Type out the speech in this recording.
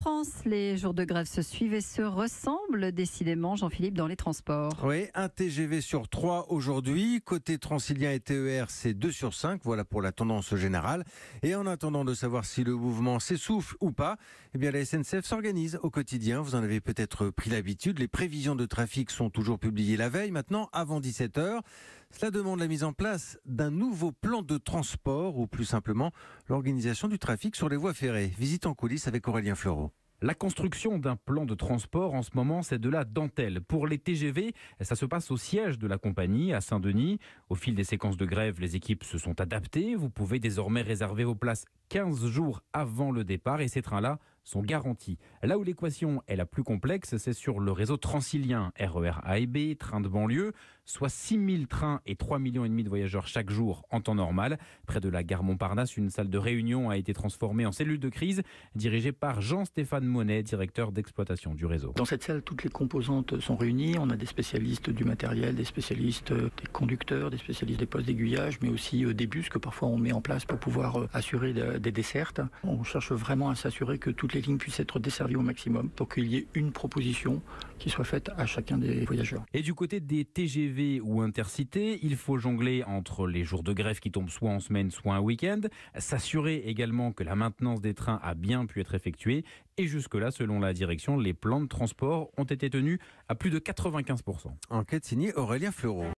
France, les jours de grève se suivent et se ressemblent décidément, Jean-Philippe, dans les transports. Oui, un TGV sur 3 aujourd'hui. Côté Transilien et TER, c'est 2 sur 5. Voilà pour la tendance générale. Et en attendant de savoir si le mouvement s'essouffle ou pas, eh bien la SNCF s'organise au quotidien. Vous en avez peut-être pris l'habitude. Les prévisions de trafic sont toujours publiées la veille, maintenant avant 17h. Cela demande la mise en place d'un nouveau plan de transport ou plus simplement l'organisation du trafic sur les voies ferrées. Visite en coulisses avec Aurélien Fleureau. La construction d'un plan de transport en ce moment, c'est de la dentelle. Pour les TGV, ça se passe au siège de la compagnie à Saint-Denis. Au fil des séquences de grève, les équipes se sont adaptées. Vous pouvez désormais réserver vos places 15 jours avant le départ et ces trains-là sont garantis. Là où l'équation est la plus complexe, c'est sur le réseau transilien, RER A et B, trains de banlieue, soit 6000 trains et 3,5 millions de voyageurs chaque jour en temps normal. Près de la gare Montparnasse, une salle de réunion a été transformée en cellule de crise, dirigée par Jean-Stéphane Monet, directeur d'exploitation du réseau. Dans cette salle, toutes les composantes sont réunies. On a des spécialistes du matériel, des spécialistes des conducteurs, des spécialistes des postes d'aiguillage, mais aussi des bus que parfois on met en place pour pouvoir assurer des dessertes. On cherche vraiment à s'assurer que toutes les lignes puissent être desservies au maximum pour qu'il y ait une proposition qui soit faite à chacun des voyageurs. Et du côté des TGV ou intercités, il faut jongler entre les jours de grève qui tombent soit en semaine, soit un week-end, s'assurer également que la maintenance des trains a bien pu être effectuée. Et jusque-là, selon la direction, les plans de transport ont été tenus à plus de 95%. Enquête signée Aurélien Fleureau.